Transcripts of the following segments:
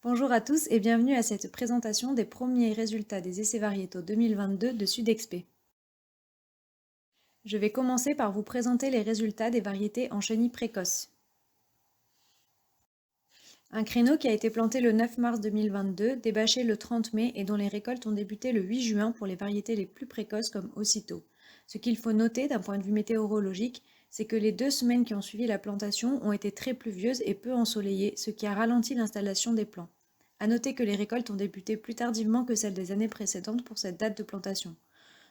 Bonjour à tous et bienvenue à cette présentation des premiers résultats des essais variétaux 2022 de Sudexpé. Je vais commencer par vous présenter les résultats des variétés en chenille précoce. Un créneau qui a été planté le 9 mars 2022, débâché le 30 mai et dont les récoltes ont débuté le 8 juin pour les variétés les plus précoces comme aussitôt. Ce qu'il faut noter d'un point de vue météorologique, c'est que les 2 semaines qui ont suivi la plantation ont été très pluvieuses et peu ensoleillées, ce qui a ralenti l'installation des plants. À noter que les récoltes ont débuté plus tardivement que celles des années précédentes pour cette date de plantation.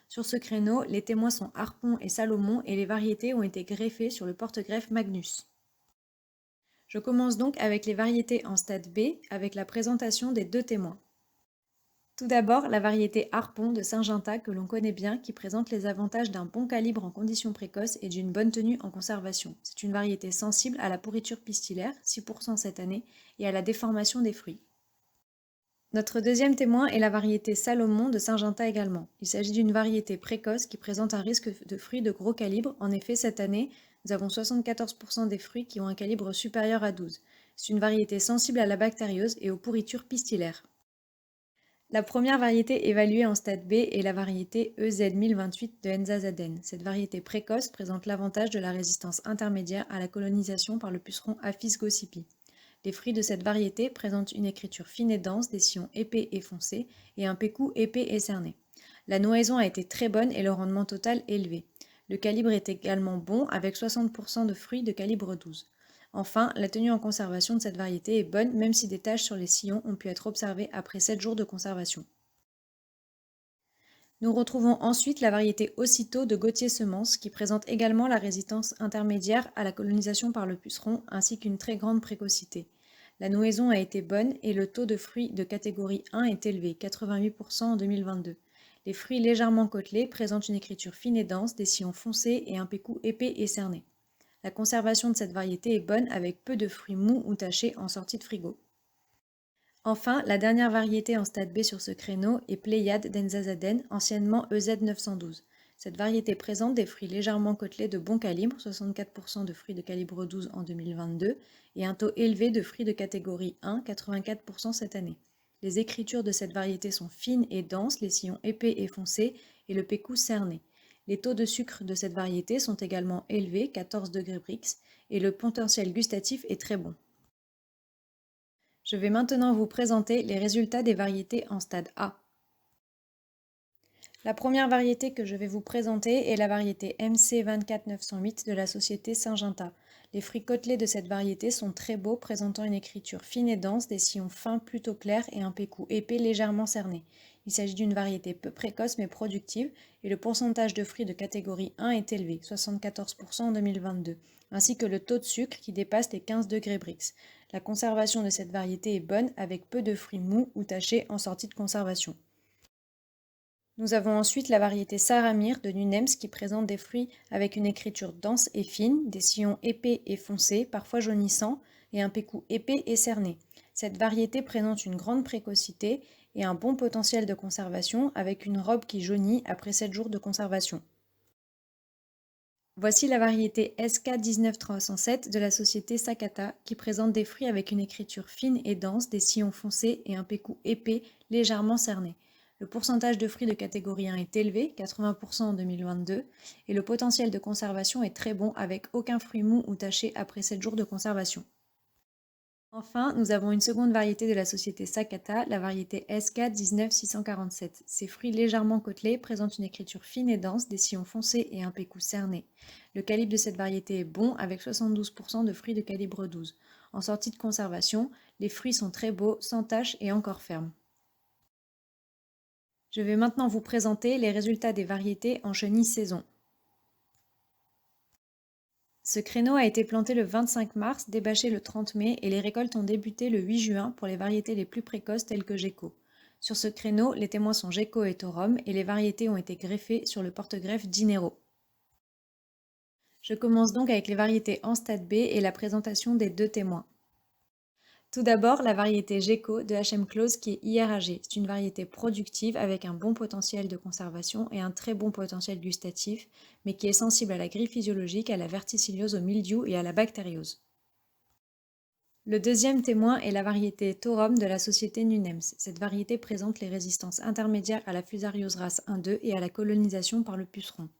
Sur ce créneau, les témoins sont Harpon et Salomon et les variétés ont été greffées sur le porte-greffe Magnus. Je commence donc avec les variétés en stade B avec la présentation des 2 témoins. Tout d'abord, la variété Harpon de Syngenta que l'on connaît bien qui présente les avantages d'un bon calibre en conditions précoces et d'une bonne tenue en conservation. C'est une variété sensible à la pourriture pistillaire, 6% cette année, et à la déformation des fruits. Notre deuxième témoin est la variété Salomon de Syngenta également. Il s'agit d'une variété précoce qui présente un risque de fruits de gros calibre. En effet, cette année, nous avons 74% des fruits qui ont un calibre supérieur à 12. C'est une variété sensible à la bactériose et aux pourritures pistillaires. La première variété évaluée en stade B est la variété EZ1028 de Enzazaden. Cette variété précoce présente l'avantage de la résistance intermédiaire à la colonisation par le puceron Aphis gossypi. Les fruits de cette variété présentent une écriture fine et dense, des sillons épais et foncés, et un pécou épais et cerné. La noaison a été très bonne et le rendement total élevé. Le calibre est également bon, avec 60% de fruits de calibre 12. Enfin, la tenue en conservation de cette variété est bonne, même si des taches sur les sillons ont pu être observées après 7 jours de conservation. Nous retrouvons ensuite la variété Aussitôt de Gauthier Semences, qui présente également la résistance intermédiaire à la colonisation par le puceron, ainsi qu'une très grande précocité. La nouaison a été bonne et le taux de fruits de catégorie 1 est élevé, 88% en 2022. Les fruits légèrement côtelés présentent une écriture fine et dense, des sillons foncés et un pécou épais et cerné. La conservation de cette variété est bonne avec peu de fruits mous ou tachés en sortie de frigo. Enfin, la dernière variété en stade B sur ce créneau est Pléiade d'Enzazaden, anciennement EZ912. Cette variété présente des fruits légèrement côtelés de bon calibre, 64% de fruits de calibre 12 en 2022, et un taux élevé de fruits de catégorie 1, 84% cette année. Les écritures de cette variété sont fines et denses, les sillons épais et foncés, et le pécou cerné. Les taux de sucre de cette variété sont également élevés, 14 degrés Brix, et le potentiel gustatif est très bon. Je vais maintenant vous présenter les résultats des variétés en stade A. La première variété que je vais vous présenter est la variété MC24908 de la société Syngenta. Les fruits côtelés de cette variété sont très beaux, présentant une écriture fine et dense, des sillons fins plutôt clairs et un pécou épais légèrement cerné. Il s'agit d'une variété peu précoce mais productive et le pourcentage de fruits de catégorie 1 est élevé, 74% en 2022, ainsi que le taux de sucre qui dépasse les 15 degrés Brix. La conservation de cette variété est bonne avec peu de fruits mous ou tachés en sortie de conservation. Nous avons ensuite la variété Saramir de Nunems qui présente des fruits avec une écriture dense et fine, des sillons épais et foncés, parfois jaunissants, et un pécou épais et cerné. Cette variété présente une grande précocité et un bon potentiel de conservation avec une robe qui jaunit après 7 jours de conservation. Voici la variété SK19307 de la société Sakata qui présente des fruits avec une écriture fine et dense, des sillons foncés et un pécou épais légèrement cerné. Le pourcentage de fruits de catégorie 1 est élevé, 80% en 2022, et le potentiel de conservation est très bon avec aucun fruit mou ou taché après 7 jours de conservation. Enfin, nous avons une seconde variété de la société Sakata, la variété SK19647. Ces fruits légèrement côtelés présentent une écriture fine et dense, des sillons foncés et un pécou cerné. Le calibre de cette variété est bon avec 72% de fruits de calibre 12. En sortie de conservation, les fruits sont très beaux, sans taches et encore fermes. Je vais maintenant vous présenter les résultats des variétés en chenille saison. Ce créneau a été planté le 25 mars, débâché le 30 mai et les récoltes ont débuté le 8 juin pour les variétés les plus précoces telles que Gecko. Sur ce créneau, les témoins sont Gecko et Torum et les variétés ont été greffées sur le porte-greffe Dinero. Je commence donc avec les variétés en stade B et la présentation des 2 témoins. Tout d'abord, la variété Gecko de HM Close qui est IRAG. C'est une variété productive avec un bon potentiel de conservation et un très bon potentiel gustatif, mais qui est sensible à la grille physiologique, à la verticilliose, au mildiou et à la bactériose. Le deuxième témoin est la variété Torum de la société Nunems. Cette variété présente les résistances intermédiaires à la Fusarios race 1-2 et à la colonisation par le puceron.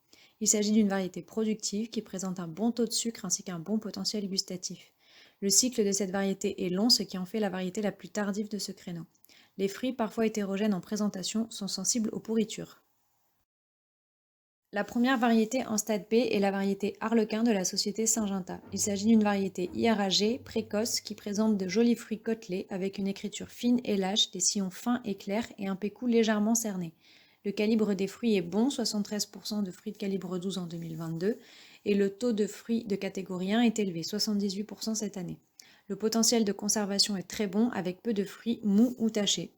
Il s'agit d'une variété productive qui présente un bon taux de sucre ainsi qu'un bon potentiel gustatif. Le cycle de cette variété est long, ce qui en fait la variété la plus tardive de ce créneau. Les fruits, parfois hétérogènes en présentation, sont sensibles aux pourritures. La première variété en stade B est la variété Harlequin de la société Syngenta. Il s'agit d'une variété IRAG précoce qui présente de jolis fruits côtelés avec une écriture fine et lâche, des sillons fins et clairs et un pécou légèrement cerné. Le calibre des fruits est bon, 73% de fruits de calibre 12 en 2022, et le taux de fruits de catégorie 1 est élevé, 78% cette année. Le potentiel de conservation est très bon avec peu de fruits mous ou tachés.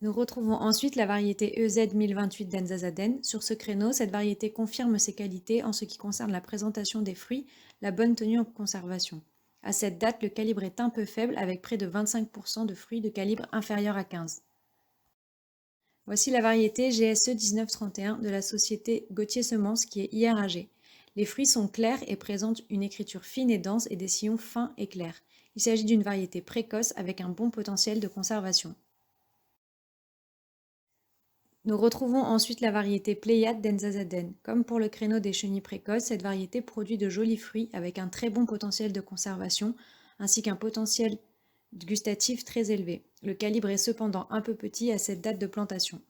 Nous retrouvons ensuite la variété EZ 1028 d'Enzazaden. Sur ce créneau, cette variété confirme ses qualités en ce qui concerne la présentation des fruits, la bonne tenue en conservation. À cette date, le calibre est un peu faible avec près de 25% de fruits de calibre inférieur à 15. Voici la variété GSE 1931 de la société Gauthier Semences qui est IRAG. Les fruits sont clairs et présentent une écriture fine et dense et des sillons fins et clairs. Il s'agit d'une variété précoce avec un bon potentiel de conservation. Nous retrouvons ensuite la variété Pléiade d'Enzazaden. Comme pour le créneau des chenilles précoces, cette variété produit de jolis fruits avec un très bon potentiel de conservation, ainsi qu'un potentiel gustatif très élevé. Le calibre est cependant un peu petit à cette date de plantation.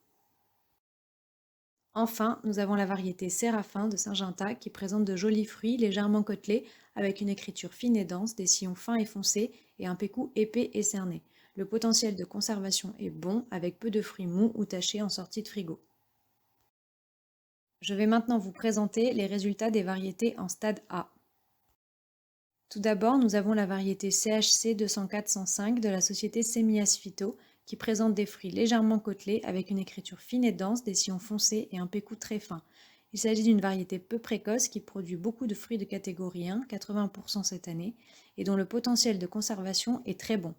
Enfin, nous avons la variété Séraphin de Syngenta qui présente de jolis fruits légèrement côtelés avec une écriture fine et dense, des sillons fins et foncés et un pécou épais et cerné. Le potentiel de conservation est bon avec peu de fruits mous ou tachés en sortie de frigo. Je vais maintenant vous présenter les résultats des variétés en stade A. Tout d'abord, nous avons la variété CHC 204-105 de la société Sémias Phyto qui présente des fruits légèrement côtelés avec une écriture fine et dense, des sillons foncés et un pécou très fin. Il s'agit d'une variété peu précoce qui produit beaucoup de fruits de catégorie 1, 80% cette année, et dont le potentiel de conservation est très bon.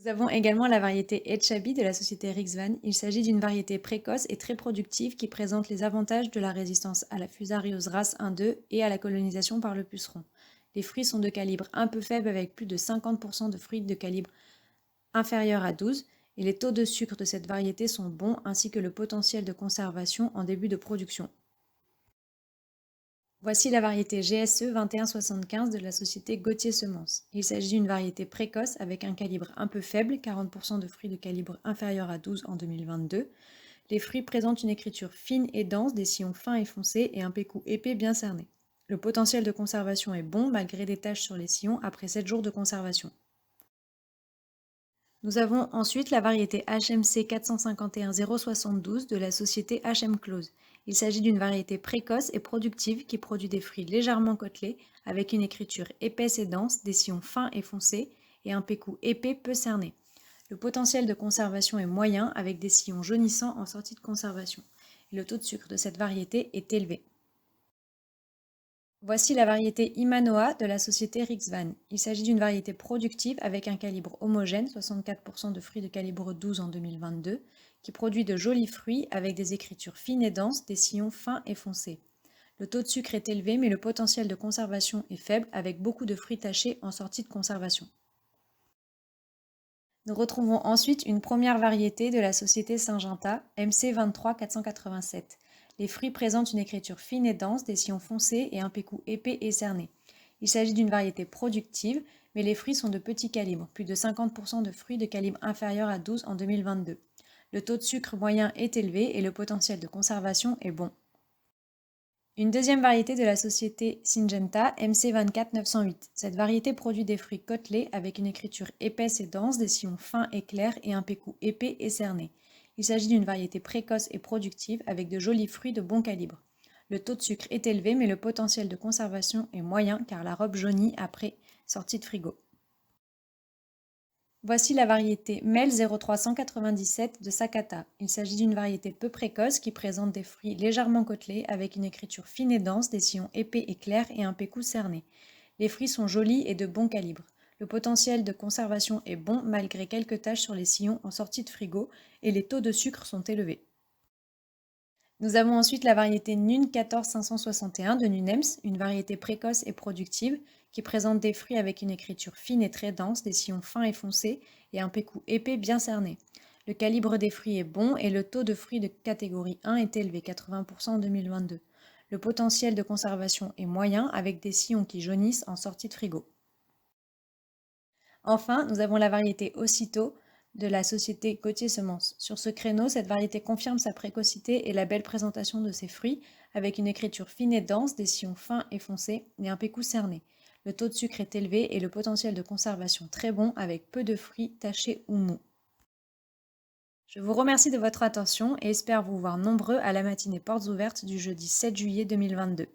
Nous avons également la variété Etchabi de la société Rixvan. Il s'agit d'une variété précoce et très productive qui présente les avantages de la résistance à la Fusarios race 1-2 et à la colonisation par le puceron. Les fruits sont de calibre un peu faible avec plus de 50% de fruits de calibre inférieur à 12 et les taux de sucre de cette variété sont bons ainsi que le potentiel de conservation en début de production. Voici la variété GSE 2175 de la société Gauthier Semences. Il s'agit d'une variété précoce avec un calibre un peu faible, 40% de fruits de calibre inférieur à 12 en 2022. Les fruits présentent une écriture fine et dense, des sillons fins et foncés et un pécou épais bien cerné. Le potentiel de conservation est bon malgré des taches sur les sillons après 7 jours de conservation. Nous avons ensuite la variété HMC 451 072 de la société HM Close. Il s'agit d'une variété précoce et productive qui produit des fruits légèrement côtelés avec une écriture épaisse et dense, des sillons fins et foncés et un pécou épais peu cerné. Le potentiel de conservation est moyen avec des sillons jaunissants en sortie de conservation. Et le taux de sucre de cette variété est élevé. Voici la variété Imanoa de la société Rixvan. Il s'agit d'une variété productive avec un calibre homogène, 64% de fruits de calibre 12 en 2022, qui produit de jolis fruits avec des écritures fines et denses, des sillons fins et foncés. Le taux de sucre est élevé mais le potentiel de conservation est faible avec beaucoup de fruits tachés en sortie de conservation. Nous retrouvons ensuite une première variété de la société Syngenta, MC 23487. Les fruits présentent une écriture fine et dense, des sillons foncés et un pécou épais et cerné. Il s'agit d'une variété productive, mais les fruits sont de petit calibre, plus de 50% de fruits de calibre inférieur à 12 en 2022. Le taux de sucre moyen est élevé et le potentiel de conservation est bon. Une deuxième variété de la société Syngenta, MC 24908. Cette variété produit des fruits côtelés avec une écriture épaisse et dense, des sillons fins et clairs et un pécou épais et cerné. Il s'agit d'une variété précoce et productive avec de jolis fruits de bon calibre. Le taux de sucre est élevé mais le potentiel de conservation est moyen car la robe jaunit après sortie de frigo. Voici la variété Mel 0397 de Sakata. Il s'agit d'une variété peu précoce qui présente des fruits légèrement côtelés avec une écriture fine et dense, des sillons épais et clairs et un pécou cerné. Les fruits sont jolis et de bon calibre. Le potentiel de conservation est bon malgré quelques taches sur les sillons en sortie de frigo et les taux de sucre sont élevés. Nous avons ensuite la variété Nun 14561 de Nunems, une variété précoce et productive qui présente des fruits avec une écriture fine et très dense, des sillons fins et foncés et un pécou épais bien cerné. Le calibre des fruits est bon et le taux de fruits de catégorie 1 est élevé, 80% en 2022. Le potentiel de conservation est moyen avec des sillons qui jaunissent en sortie de frigo. Enfin, nous avons la variété Aussitôt de la société Gauthier Semences. Sur ce créneau, cette variété confirme sa précocité et la belle présentation de ses fruits, avec une écriture fine et dense, des sillons fins et foncés et un pécou cerné. Le taux de sucre est élevé et le potentiel de conservation très bon, avec peu de fruits tachés ou mous. Je vous remercie de votre attention et espère vous voir nombreux à la matinée portes ouvertes du jeudi 7 juillet 2022.